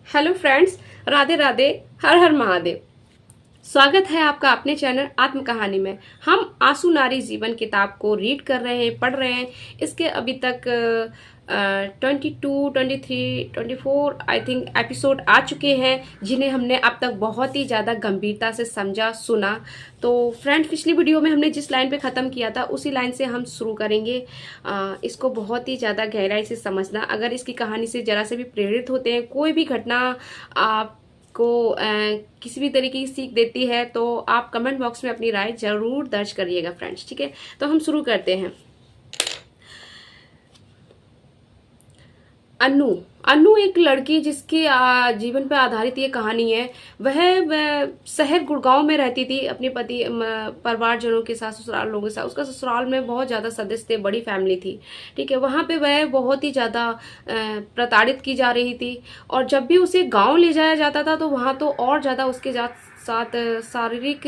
Hello friends, Radhe Radhe, हर हर महादेव। स्वागत है आपका अपने चैनल आत्म कहानी में। हम आंसू नारी जीवन किताब को रीड कर रहे हैं, पढ़ रहे हैं। इसके अभी तक 22, 23, 24 आई थिंक एपिसोड आ चुके हैं, जिन्हें हमने अब तक बहुत ही ज़्यादा गंभीरता से समझा, सुना। तो फ्रेंड्स, पिछली वीडियो में हमने जिस लाइन पे ख़त्म किया था उसी लाइन से हम शुरू करेंगे। इसको बहुत ही ज़्यादा गहराई से समझना। अगर इसकी कहानी से ज़रा से भी प्रेरित होते हैं, कोई भी घटना आप को किसी भी तरीके की सीख देती है, तो आप कमेंट बॉक्स में अपनी राय जरूर दर्ज करिएगा फ्रेंड्स। ठीक है, तो हम शुरू करते हैं। अनु अनु एक लड़की जिसकी जीवन पर आधारित ये कहानी है। वह शहर गुड़गांव में रहती थी अपने पति परिवारजनों के साथ, ससुराल लोगों के साथ। उसका ससुराल में बहुत ज़्यादा सदस्य थे, बड़ी फैमिली थी। ठीक है, वहाँ पे वह बहुत ही ज़्यादा प्रताड़ित की जा रही थी। और जब भी उसे गांव ले जाया जाता था तो वहाँ तो और ज़्यादा उसके साथ शारीरिक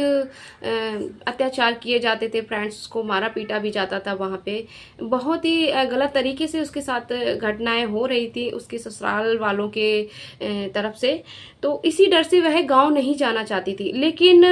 अत्याचार किए जाते थे फ्रेंड्स। उसको मारा पीटा भी जाता था वहाँ पे। बहुत ही गलत तरीके से उसके साथ घटनाएं हो रही थी उसके ससुराल वालों के तरफ से। तो इसी डर से वह गांव नहीं जाना चाहती थी। लेकिन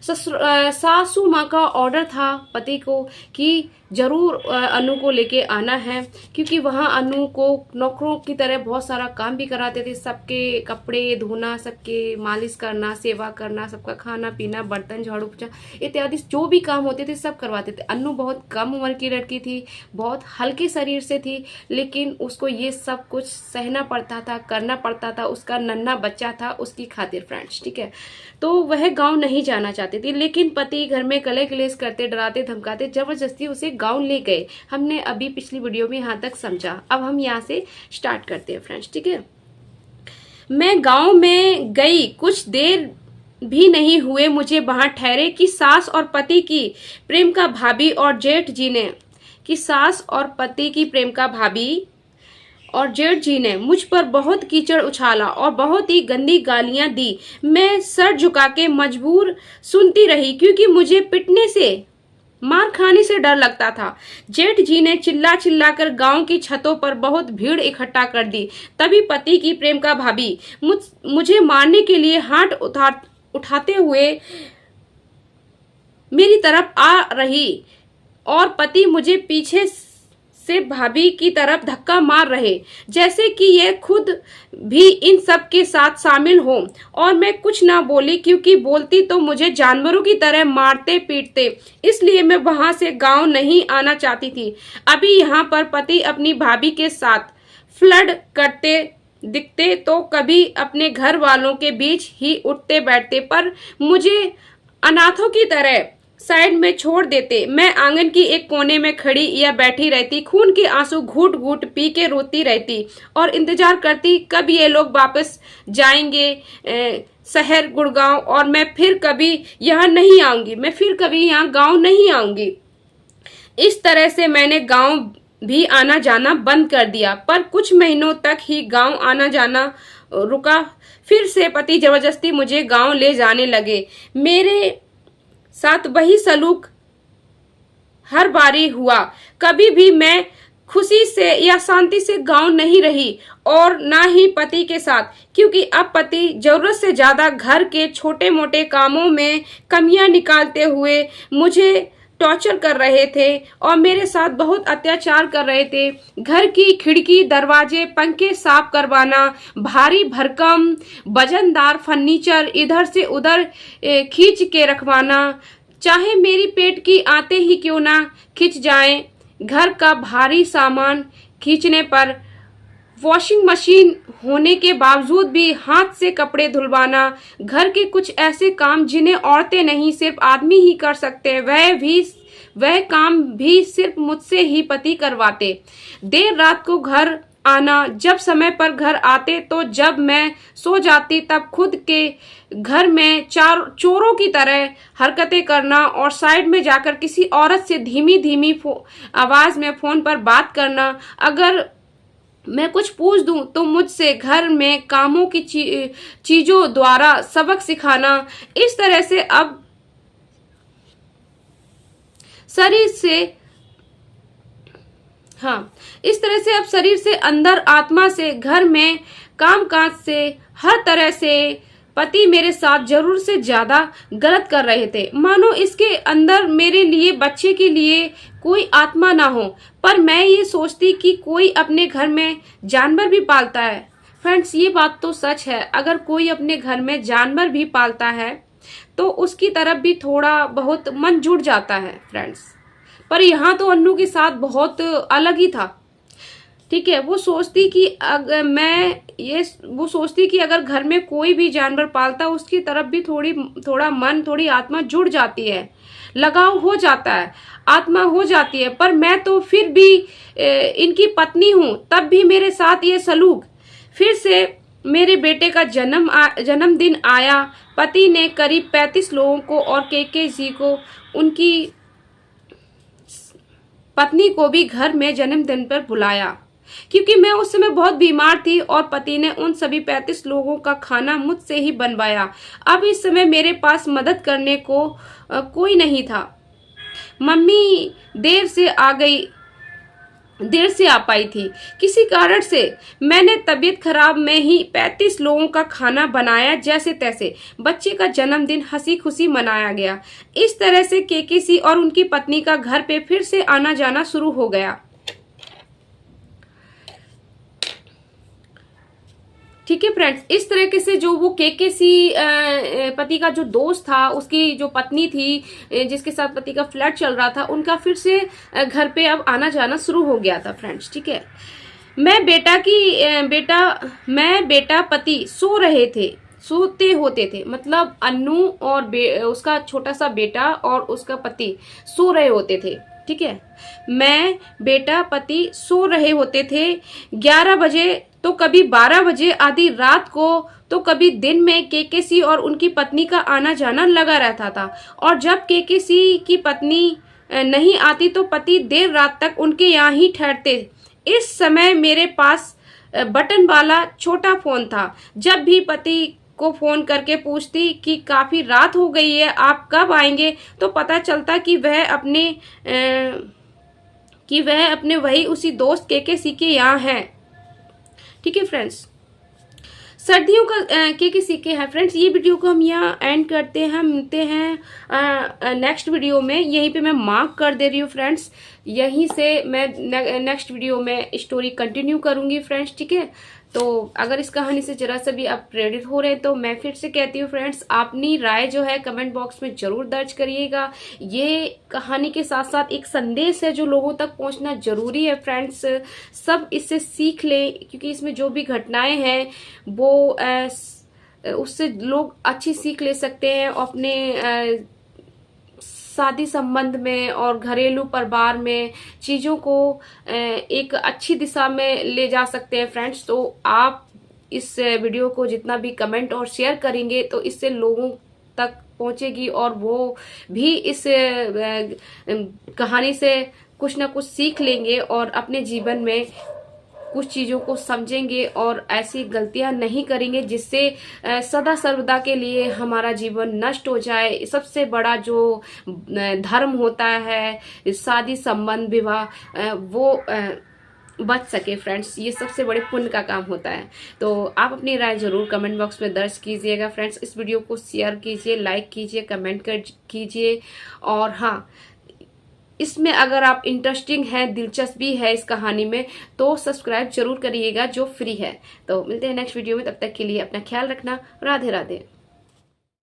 सासू माँ का ऑर्डर था पति को कि जरूर अनु को लेके आना है, क्योंकि वहाँ अनु को नौकरों की तरह बहुत सारा काम भी कराते थे। सबके कपड़े धोना, सबके मालिश करना, सेवा करना, सबका खाना पीना, बर्तन झाड़ू पोछा इत्यादि जो भी काम होते थे सब करवाते थे। अनु बहुत कम उम्र की लड़की थी, बहुत हल्के शरीर से थी, लेकिन उसको ये सब कुछ सहना पड़ता था, करना पड़ता था। उसका नन्हा बच्चा था उसकी खातिर फ्रेंड्स। ठीक है, तो वह गांव नहीं जाना चाहती थी, लेकिन पति घर में कले कलेश करते, डराते धमकाते जबरदस्ती उसे गांव ले गए। हमने अभी पिछली वीडियो में यहाँ तक समझा। अब हम यहाँ से स्टार्ट करते हैं फ्रेंड्स। ठीक है, मैं गांव में गई, कुछ देर भी नहीं हुए मुझे वहां ठहरे कि सास और पति की प्रेम का भाभी और जेठ जी ने और जेठ जी ने मुझ पर बहुत कीचड़ उछाला और बहुत ही गंदी गालियां दी। मैं सर झुका के मजबूर सुनती रही, क्योंकि मुझे पिटने से, मार खाने से डर लगता था। जेठ जी ने चिल्ला चिल्ला कर गांव की छतों पर बहुत भीड़ इकट्ठा कर दी। तभी पति की प्रेम का भाभी मुझे मारने के लिए हाथ उठाते हुए मेरी तरफ आ रही, और पति मुझे पीछे से भाभी की तरफ धक्का मार रहे, जैसे कि ये खुद भी इन सब के साथ शामिल हो। और मैं कुछ ना बोली, क्योंकि बोलती तो मुझे जानवरों की तरह मारते पीटते। इसलिए मैं वहां से गांव नहीं आना चाहती थी। अभी यहाँ पर पति अपनी भाभी के साथ फ्लर्ट करते दिखते तो कभी अपने घर वालों के बीच ही उठते बैठते, पर मुझे अनाथों की तरह साइड में छोड़ देते। मैं आंगन की एक कोने में खड़ी या बैठी रहती, खून के आंसू घूट घूट पी के रोती रहती और इंतजार करती कब ये लोग वापस जाएंगे शहर गुड़गांव, और मैं फिर कभी यहाँ गांव नहीं आऊंगी। इस तरह से मैंने गांव भी आना जाना बंद कर दिया। पर कुछ महीनों तक ही गांव आना जाना रुका। फिर से पति जबरदस्ती मुझे गांव ले जाने लगे। मेरे साथ वही सलूक हर बारी हुआ। कभी भी मैं खुशी से या शांति से गांव नहीं रही, और ना ही पति के साथ, क्योंकि अब पति जरूरत से ज्यादा घर के छोटे मोटे कामों में कमियां निकालते हुए मुझे टॉर्चर कर रहे थे और मेरे साथ बहुत अत्याचार कर रहे थे। घर की खिड़की, दरवाजे, पंखे साफ करवाना, भारी भरकम वजनदार फर्नीचर इधर से उधर खींच के रखवाना, चाहे मेरी पेट की आते ही क्यों ना खिंच जाएं। घर का भारी सामान खींचने पर वॉशिंग मशीन होने के बावजूद भी हाथ से कपड़े धुलवाना, घर के कुछ ऐसे काम जिन्हें औरतें नहीं सिर्फ आदमी ही कर सकते, वह काम भी सिर्फ मुझसे ही पति करवाते। देर रात को घर आना, जब समय पर घर आते तो जब मैं सो जाती तब खुद के घर में चोरों की तरह हरकतें करना, और साइड में जाकर किसी औरत से धीमी धीमी आवाज में फोन पर बात करना। अगर मैं कुछ पूछ दूं तो मुझसे घर में कामों की चीजों द्वारा सबक सिखाना। इस तरह से अब शरीर से हाँ, इस तरह से अब शरीर से अंदर, आत्मा से, घर में, काम काज से, हर तरह से पति मेरे साथ जरूर से ज्यादा गलत कर रहे थे। मानो इसके अंदर मेरे लिए, बच्चे के लिए कोई आत्मा ना हो। पर मैं ये सोचती कि कोई अपने घर में जानवर भी पालता है। फ्रेंड्स, ये बात तो सच है, अगर कोई अपने घर में जानवर भी पालता है तो उसकी तरफ भी थोड़ा बहुत मन जुड़ जाता है फ्रेंड्स। पर यहाँ तो अन्नू के साथ बहुत अलग ही था। ठीक है, वो सोचती कि अगर घर में कोई भी जानवर पालता उसकी तरफ भी थोड़ा मन, थोड़ी आत्मा जुड़ जाती है, लगाव हो जाता है, आत्मा हो जाती है। पर मैं तो फिर भी इनकी पत्नी हूं, तब भी मेरे साथ ये सलूक। फिर से मेरे बेटे का जन्मदिन आया। पति ने करीब 35 लोगों को और केके जी को, उनकी पत्नी को भी घर में जन्मदिन पर बुलाया, क्योंकि मैं उस समय बहुत बीमार थी और पति ने उन सभी 35 लोगों का खाना मुझसे ही बनवाया। अब इस समय मेरे पास मदद करने को कोई नहीं था। मम्मी देर से आ पाई थी किसी कारण से। मैंने तबीयत खराब में ही 35 लोगों का खाना बनाया जैसे तैसे। बच्चे का जन्मदिन हंसी खुशी मनाया गया। इस तरह से केकेसी और उनकी पत्नी का घर पे फिर से आना जाना शुरू हो गया। ठीक है फ्रेंड्स, इस तरीके से जो वो केकेसी पति का जो दोस्त था, उसकी जो पत्नी थी जिसके साथ पति का फ्लर्ट चल रहा था, उनका फिर से घर पे अब आना जाना शुरू हो गया था फ्रेंड्स। ठीक है, मैं बेटा पति सोते होते थे। मतलब अन्नू और उसका छोटा सा बेटा और उसका पति सो रहे होते थे। ठीक है, मैं बेटा पति सो रहे होते थे 11 बजे, तो कभी 12 बजे आधी रात को, तो कभी दिन में केकेसी और उनकी पत्नी का आना जाना लगा रहता था। और जब केकेसी की पत्नी नहीं आती तो पति देर रात तक उनके यहाँ ही ठहरते। इस समय मेरे पास बटन वाला छोटा फोन था। जब भी पति को फोन करके पूछती कि काफी रात हो गई है, आप कब आएंगे, तो पता चलता कि वह अपने वही उसी दोस्त केकेसी के यहाँ है। ठीक है फ्रेंड्स, सर्दियों का केकेसी के है फ्रेंड्स। ये वीडियो को हम यहाँ एंड करते हैं, मिलते हैं नेक्स्ट वीडियो में। यहीं पे मैं मार्क कर दे रही हूँ फ्रेंड्स, यहीं से मैं नेक्स्ट वीडियो में स्टोरी कंटिन्यू करूंगी फ्रेंड्स। ठीक है, तो अगर इस कहानी से जरा सा भी आप प्रेरित हो रहे हैं तो मैं फिर से कहती हूँ फ्रेंड्स, अपनी राय जो है कमेंट बॉक्स में जरूर दर्ज करिएगा। ये कहानी के साथ साथ एक संदेश है जो लोगों तक पहुंचना जरूरी है फ्रेंड्स। सब इससे सीख लें, क्योंकि इसमें जो भी घटनाएं हैं वो उससे लोग अच्छी सीख ले सकते हैं। अपने शादी संबंध में और घरेलू परिवार में चीजों को एक अच्छी दिशा में ले जा सकते हैं फ्रेंड्स। तो आप इस वीडियो को जितना भी कमेंट और शेयर करेंगे तो इससे लोगों तक पहुंचेगी और वो भी इस कहानी से कुछ ना कुछ सीख लेंगे और अपने जीवन में कुछ चीजों को समझेंगे और ऐसी गलतियां नहीं करेंगे जिससे सदा सर्वदा के लिए हमारा जीवन नष्ट हो जाए। सबसे बड़ा जो धर्म होता है शादी संबंध विवाह, वो बच सके फ्रेंड्स। ये सबसे बड़े पुण्य का काम होता है। तो आप अपनी राय जरूर कमेंट बॉक्स में दर्ज कीजिएगा फ्रेंड्स। इस वीडियो को शेयर कीजिए, लाइक कीजिए, कमेंट कीजिए। और हाँ, इसमें अगर आप इंटरेस्टिंग है, दिलचस्पी है इस कहानी में, तो सब्सक्राइब जरूर करिएगा जो फ्री है। तो मिलते हैं नेक्स्ट वीडियो में, तब तक के लिए अपना ख्याल रखना। राधे राधे।